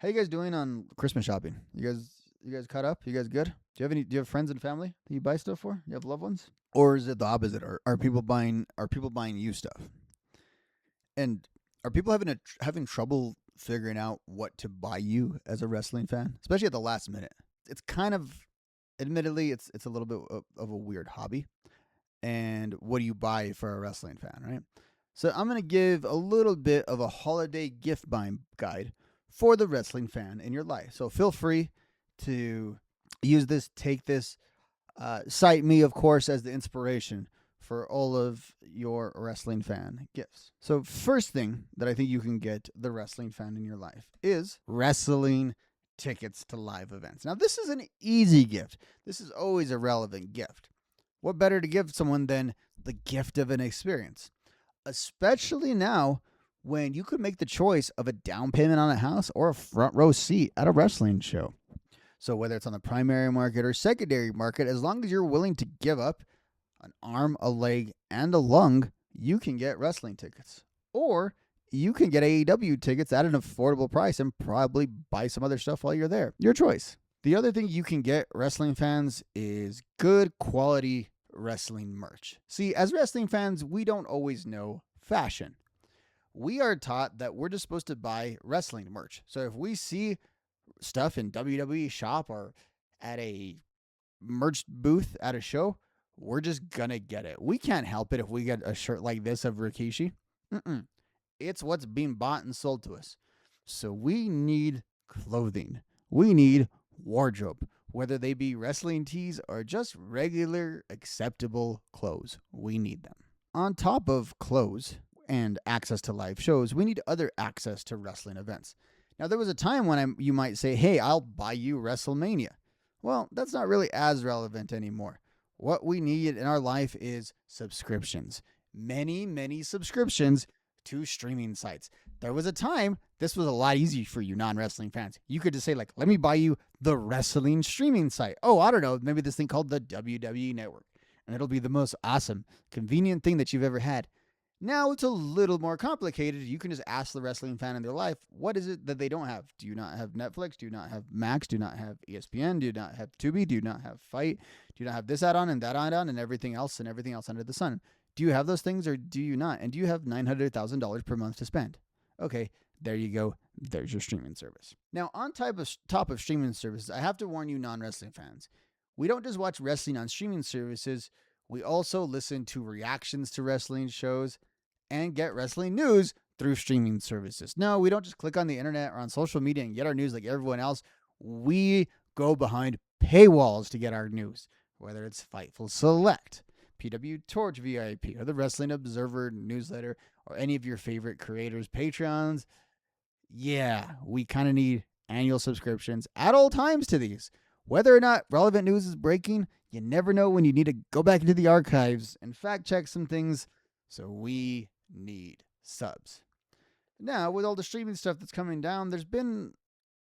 How you guys doing on Christmas shopping? You guys caught up? You guys good? Do you have friends and family that you buy stuff for? You have loved ones? Or is it the opposite? Are people buying you stuff? And are people having trouble figuring out what to buy you as a wrestling fan, especially at the last minute? It's kind of admittedly it's a little bit of a weird hobby. And what do you buy for a wrestling fan, right? So I'm going to give a little bit of a holiday gift buying guide for the wrestling fan in your life. So feel free to use this, take this, cite me, of course, as the inspiration for all of your wrestling fan gifts. So first thing that I think you can get the wrestling fan in your life is wrestling tickets to live events. Now, this is an easy gift. This is always a relevant gift. What better to give someone than the gift of an experience? Especially now when you could make the choice of a down payment on a house or a front row seat at a wrestling show. So whether it's on the primary market or secondary market, as long as you're willing to give up an arm, a leg, and a lung, you can get wrestling tickets. Or you can get AEW tickets at an affordable price and probably buy some other stuff while you're there. Your choice. The other thing you can get, wrestling fans, is good quality wrestling merch. See, as wrestling fans, we don't always know fashion. We are taught that we're just supposed to buy wrestling merch. So if we see stuff in WWE shop or at a merch booth at a show, we're just gonna get it. We can't help it if we get a shirt like this of Rikishi. It's what's being bought and sold to us. So we need clothing. We need wardrobe, whether they be wrestling tees or just regular acceptable clothes. We need them. On top of clothes and access to live shows, we need other access to wrestling events. Now, there was a time when you might say, hey, I'll buy you WrestleMania. Well, that's not really as relevant anymore. What we need in our life is subscriptions. Many, many subscriptions to streaming sites. There was a time this was a lot easier for you non-wrestling fans. You could just say, like, let me buy you the wrestling streaming site. Oh, I don't know, maybe this thing called the WWE Network. And it'll be the most awesome, convenient thing that you've ever had. Now it's a little more complicated. You can just ask the wrestling fan in their life, what is it that they don't have? Do you not have Netflix? Do you not have Max? Do you not have ESPN? Do you not have Tubi? Do you not have Fight? Do you not have this add-on and that add-on and everything else under the sun? Do you have those things or do you not? And do you have $900,000 per month to spend? Okay, there you go. There's your streaming service. Now, on top of streaming services, I have to warn you non-wrestling fans. We don't just watch wrestling on streaming services. We also listen to reactions to wrestling shows and get wrestling news through streaming services. No, we don't just click on the internet or on social media and get our news like everyone else. We go behind paywalls to get our news, whether it's Fightful Select, PW Torch VIP, or the Wrestling Observer newsletter, or any of your favorite creators' Patreons. Yeah, we kind of need annual subscriptions at all times to these. Whether or not relevant news is breaking, you never know when you need to go back into the archives and fact check some things. So we need subs. Now, with all the streaming stuff that's coming down, there's been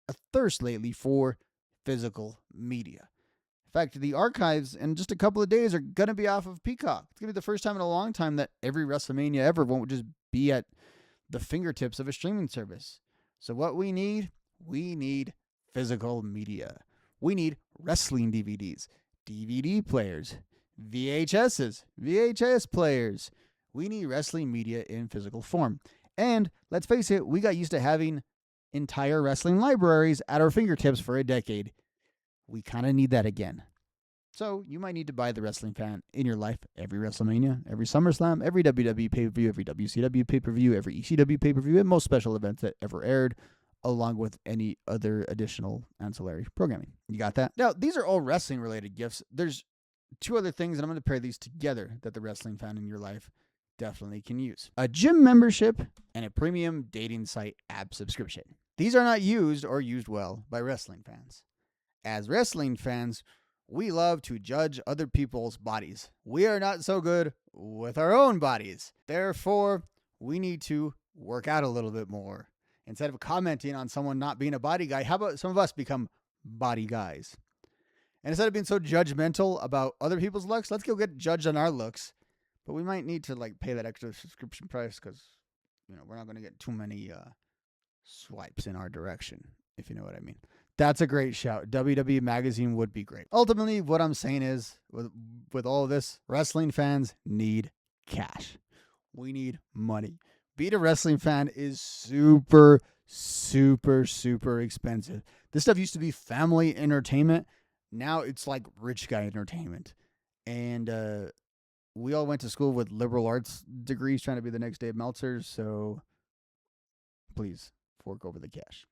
a thirst lately for physical media. In fact, the archives in just a couple of days are going to be off of Peacock. It's going to be the first time in a long time that every WrestleMania ever won't just be at the fingertips of a streaming service. So what we need physical media. We need wrestling DVDs, DVD players, VHSs, VHS players. We need wrestling media in physical form. And let's face it, we got used to having entire wrestling libraries at our fingertips for a decade. We kind of need that again. So you might need to buy the wrestling fan in your life every WrestleMania, every SummerSlam, every WWE pay-per-view, every WCW pay-per-view, every ECW pay-per-view, and most special events that ever aired, along with any other additional ancillary programming. You got that? Now, these are all wrestling-related gifts. There's two other things, and I'm going to pair these together that the wrestling fan in your life definitely can use. A gym membership and a premium dating site app subscription. These are not used or used well by wrestling fans. As wrestling fans, we love to judge other people's bodies. We are not so good with our own bodies. Therefore, we need to work out a little bit more. Instead of commenting on someone not being a body guy, how about some of us become body guys? And instead of being so judgmental about other people's looks, let's go get judged on our looks. But we might need to pay that extra subscription price because we're not going to get too many swipes in our direction. if you know what I mean. That's a great shout. WWE Magazine would be great. Ultimately, what I'm saying is, with all of this, wrestling fans need cash. We need money. Being a wrestling fan is super, super, super expensive. This stuff used to be family entertainment. Now it's like rich guy entertainment. And we all went to school with liberal arts degrees trying to be the next Dave Meltzer. So please fork over the cash.